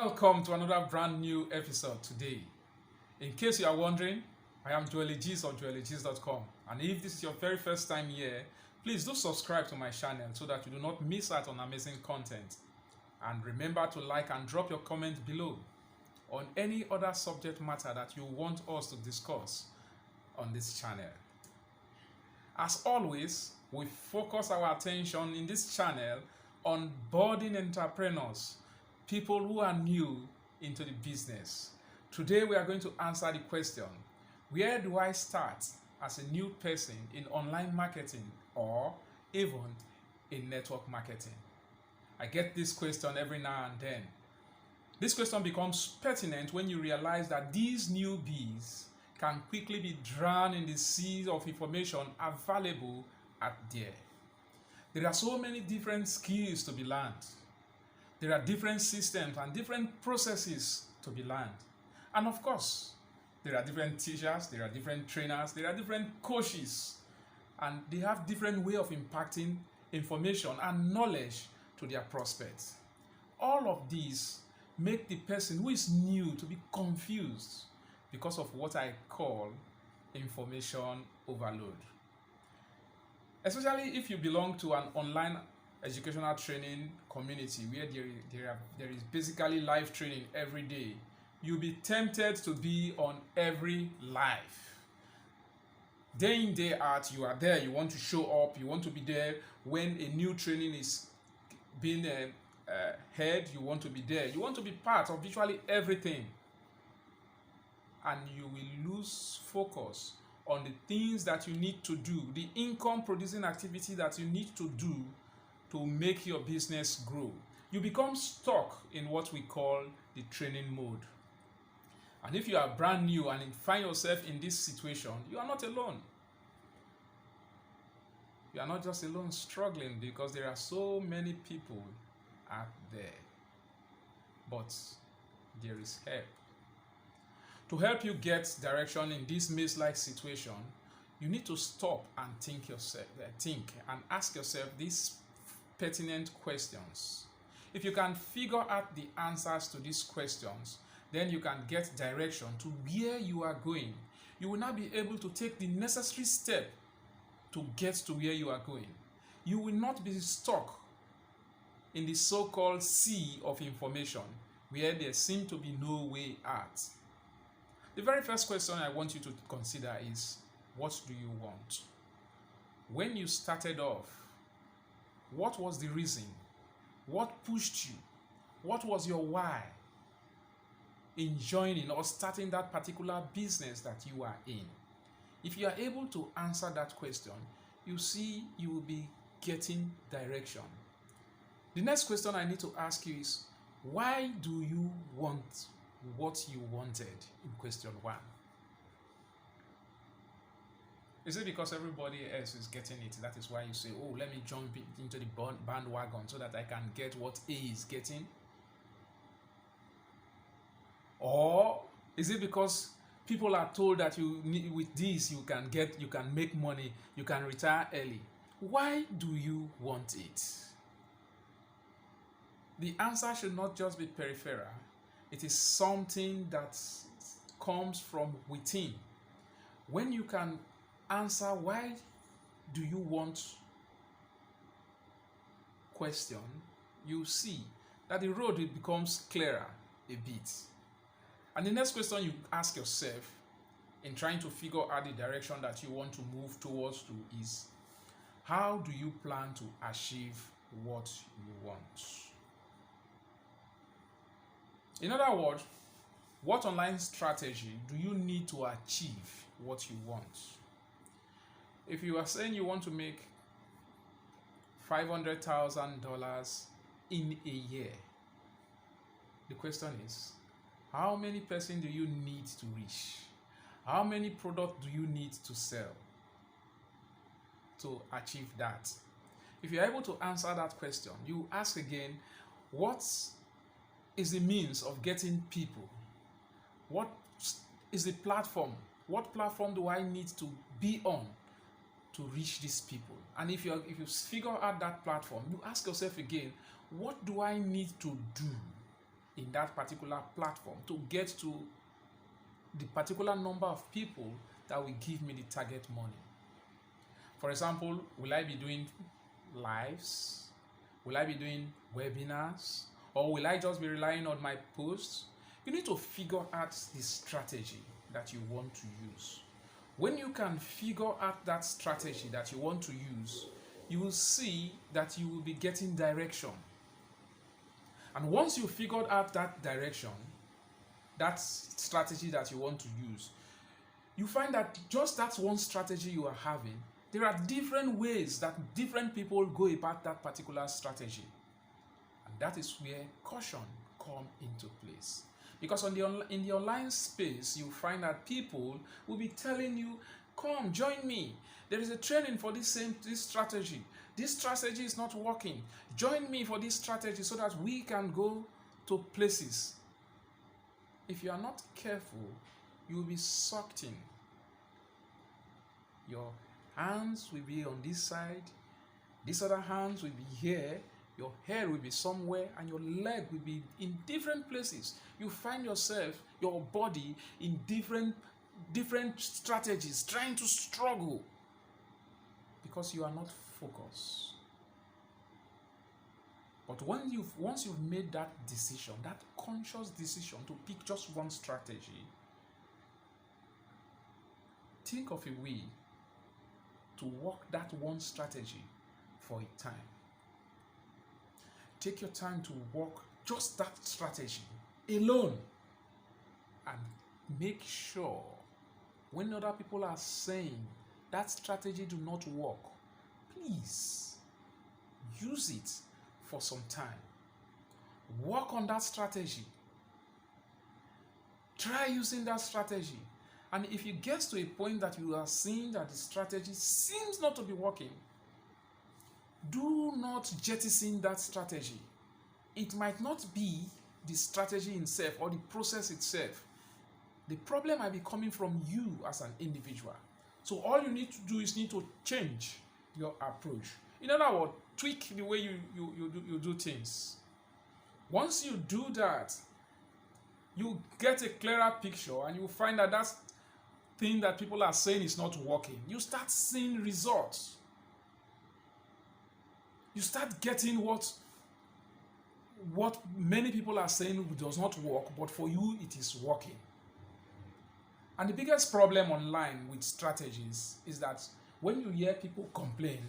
Welcome to another brand new episode today. In case you are wondering, I am Joelygist of joelygist.com, and if this is your very first time here, please do subscribe to my channel so that you do not miss out on amazing content. And remember to like and drop your comment below on any other subject matter that you want us to discuss on this channel. As always, we focus our attention in this channel on budding entrepreneurs, people who are new into the business. Today we are going to answer the question, where do I start as a new person in online marketing or even in network marketing? I get this question every now and then. This question becomes pertinent when you realize that these newbies can quickly be drowned in the seas of information available out there. There are so many different skills to be learned. There are different systems and different processes to be learned. And of course, there are different teachers, there are different trainers, there are different coaches, and they have different way of impacting information and knowledge to their prospects. All of these make the person who is new to be confused because of what I call information overload. Especially if you belong to an online educational training community where there is basically live training every day, you'll be tempted to be on every live. Day in, day out, you are there, you want to show up, you want to be there when a new training is being held, you want to be there, you want to be part of virtually everything. And you will lose focus on the things that you need to do, the income producing activity that you need to do to make your business grow. You become stuck in what we call the training mode. And if you are brand new and find yourself in this situation, you are not alone. You are not just alone struggling, because there are so many people out there. But there is help. To help you get direction in this maze-like situation, you need to stop and think and ask yourself these pertinent questions. If you can figure out the answers to these questions, then you can get direction to where you are going. You will now be able to take the necessary step to get to where you are going. You will not be stuck in the so-called sea of information where there seems to be no way out. The very first question I want you to consider is, what do you want? When you started off, what was the reason? What pushed you? What was your why in joining or starting that particular business that you are in? If you are able to answer that question, you see you will be getting direction. The next question I need to ask you is, why do you want what you wanted in question 1? Is it because everybody else is getting it? That is why you say, oh, let me jump into the bandwagon so that I can get what A is getting? Or is it because people are told that with this you can make money, you can retire early? Why do you want it? The answer should not just be peripheral. It is something that comes from within. When you can answer why do you want question, you see that the road becomes clearer a bit. And the next question you ask yourself in trying to figure out the direction that you want to move towards is, how do you plan to achieve what you want? In other words, what online strategy do you need to achieve what you want? If you are saying you want to make $500,000 in a year, the question is, how many persons do you need to reach? How many products do you need to sell to achieve that? If you are able to answer that question, you ask again, what is the means of getting people? What is the platform? What platform do I need to be on to reach these people? And if you figure out that platform, you ask yourself again, what do I need to do in that particular platform to get to the particular number of people that will give me the target money. For example, will I be doing lives? Will I be doing webinars? Or will I just be relying on my posts? You need to figure out the strategy that you want to use. When you can figure out that strategy that you want to use, you will see that you will be getting direction. And once you figured out that direction, that strategy that you want to use, you find that just that one strategy you are having, there are different ways that different people go about that particular strategy. And that is where caution comes into place. Because in the online space, you find that people will be telling you, come, join me. There is a training for this strategy. This strategy is not working. Join me for this strategy so that we can go to places. If you are not careful, you will be sucked in. Your hands will be on this side. These other hands will be here. Your hair will be somewhere, and your leg will be in different places. You find yourself, your body, in different strategies, trying to struggle because you are not focused. But once you've made that decision, that conscious decision to pick just one strategy, think of a way to work that one strategy for a time. Take your time to work just that strategy alone, and make sure when other people are saying that strategy do not work, please use it for some time. Work on that strategy. Try using that strategy. And if you get to a point that you are seeing that the strategy seems not to be working, do not jettison that strategy. It might not be the strategy itself or the process itself. The problem might be coming from you as an individual. So all you need to do is need to change your approach. In other words, tweak the way you do things. Once you do that, you get a clearer picture, and you find that that thing that people are saying is not working. You start seeing results. You start getting what many people are saying does not work, but for you it is working. And the biggest problem online with strategies is that when you hear people complain,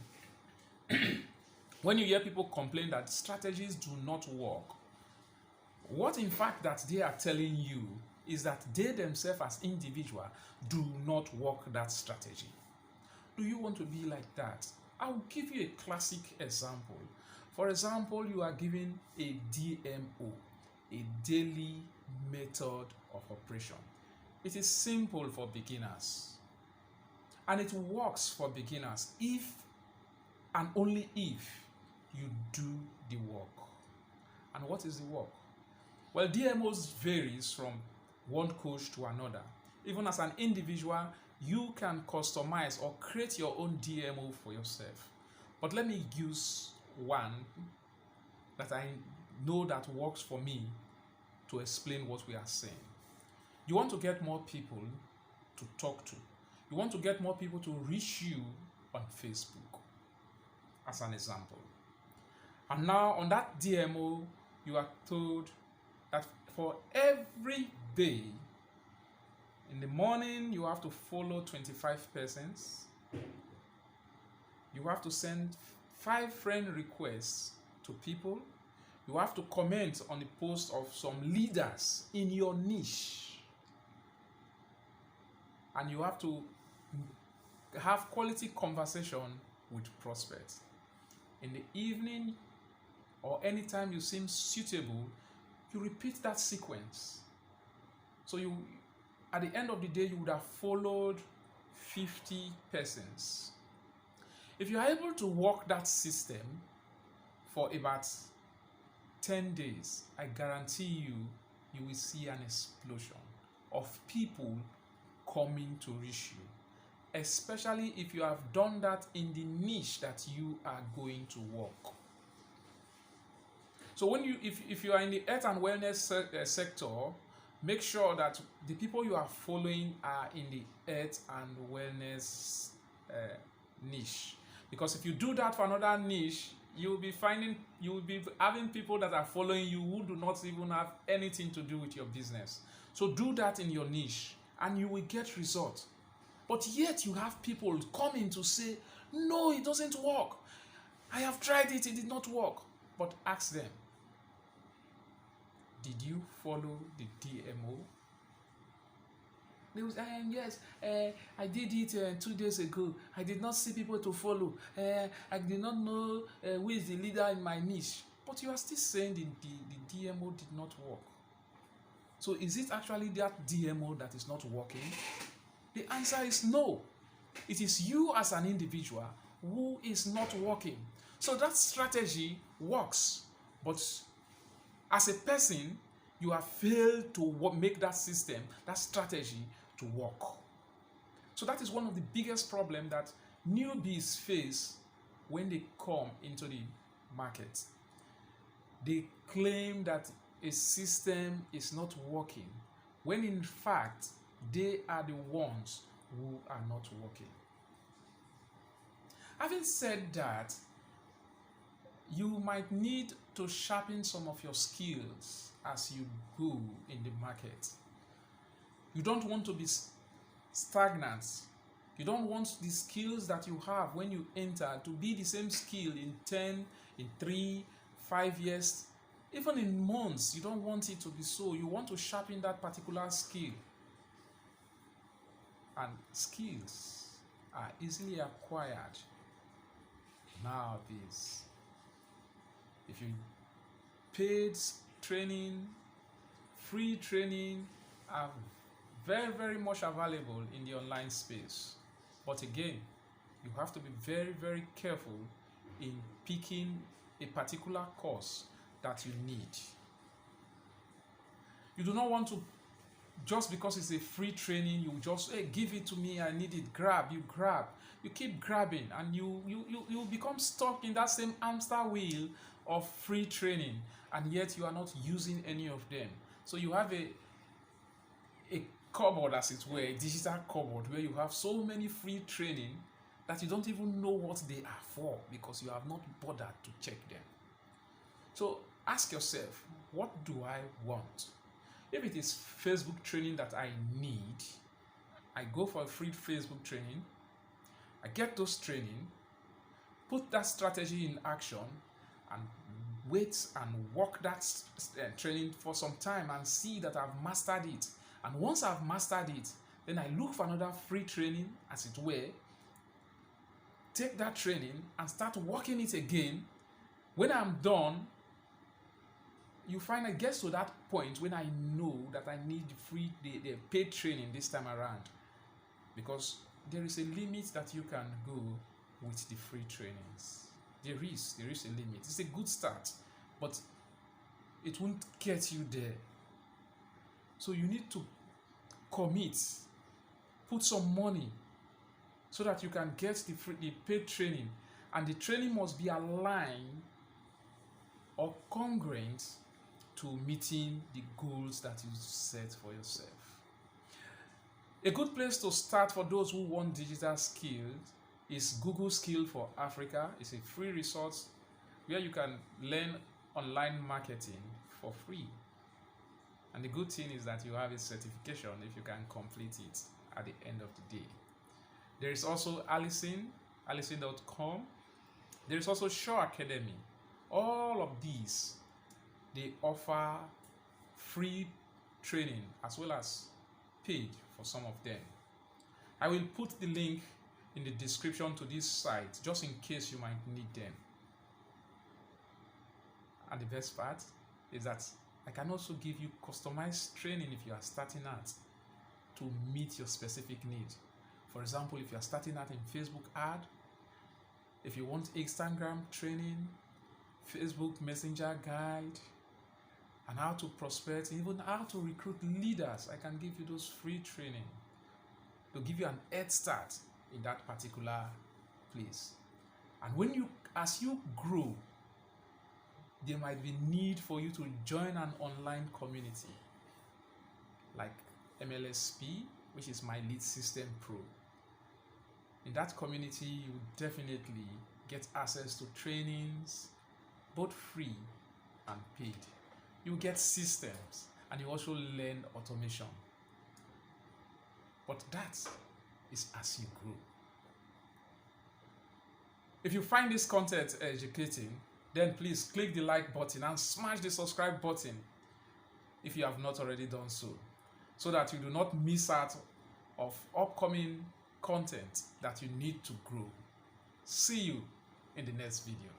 that strategies do not work, what in fact that they are telling you is that they themselves as individuals do not work that strategy. Do you want to be like that? I'll give you a classic example. For example, you are given a DMO, a daily method of operation. It is simple for beginners, and it works for beginners if and only if you do the work. And what is the work? Well, DMOs varies from one coach to another. Even as an individual, you can customize or create your own DMO for yourself. But let me use one that I know that works for me to explain what we are saying. You want to get more people to talk to. You want to get more people to reach you on Facebook, as an example. And now on that DMO, you are told that for every day, in the morning, you have to follow 25 persons. You have to send 5 friend requests to people. You have to comment on the post of some leaders in your niche. And you have to have quality conversation with prospects. In the evening or anytime you seem suitable, you repeat that sequence. So at the end of the day, you would have followed 50 persons. If you are able to work that system for about 10 days, I guarantee you will see an explosion of people coming to reach you, especially if you have done that in the niche that you are going to work. So when if you are in the health and wellness sector, make sure that the people you are following are in the health and wellness uh, niche. Because if you do that for another niche, you will be having people that are following you who do not even have anything to do with your business. So do that in your niche and you will get results. But yet you have people coming to say, no, it doesn't work. I have tried it, it did not work. But ask them, did you follow the DMO? They will say, yes, I did it 2 days ago. I did not see people to follow. I did not know who is the leader in my niche. But you are still saying the DMO did not work. So is it actually that DMO that is not working? The answer is no. It is you as an individual who is not working. So that strategy works, but as a person, you have failed to make that system, that strategy to work. So that is one of the biggest problems that newbies face when they come into the market. They claim that a system is not working, when in fact, they are the ones who are not working. Having said that, you might need to sharpen some of your skills as you go in the market. You don't want to be stagnant. You don't want the skills that you have when you enter to be the same skill in 10, in 3, 5 years, even in months. You don't want it to be so. You want to sharpen that particular skill. And skills are easily acquired nowadays. If you paid training, free training are very, very much available in the online space. But again, you have to be very, very careful in picking a particular course that you need. You do not want to, just because it's a free training, you just, hey, give it to me, I need it, grab. You keep grabbing and you become stuck in that same hamster wheel of free training, and yet you are not using any of them. So you have a cupboard, as it were, a digital cupboard, where you have so many free training that you don't even know what they are for because you have not bothered to check them. So ask yourself, what do I want? If it is Facebook training that I need, I go for a free Facebook training, I get those training, put that strategy in action, and wait and work that training for some time and see that I've mastered it. And once I've mastered it, then I look for another free training, as it were, take that training and start working it again. When I'm done, you find I get to that point when I know that I need the paid training this time around, because there is a limit that you can go with the free trainings. There is a limit. It's a good start, but it won't get you there. So you need to commit, put some money so that you can get the paid training, and the training must be aligned or congruent to meeting the goals that you set for yourself. A good place to start for those who want digital skills is Google Skill for Africa. It's a free resource where you can learn online marketing for free. And the good thing is that you have a certification if you can complete it at the end of the day. There is also Allison.com. There is also Show Academy. All of these, they offer free training as well as paid for some of them. I will put the link in the description to this site just in case you might need them. And the best part is that I can also give you customized training if you are starting out to meet your specific need. For example, if you are starting out in Facebook ad, if you want Instagram training, Facebook Messenger guide, and how to prospect, even how to recruit leaders, I can give you those free training to give you an head start in that particular place. And as you grow, there might be need for you to join an online community like MLSP, which is My Lead System Pro. In that community, you definitely get access to trainings, both free and paid. You get systems and you also learn automation. But that is as you grow. If you find this content educating, then please click the like button and smash the subscribe button if you have not already done so that you do not miss out of upcoming content that you need to grow. See you in the next video.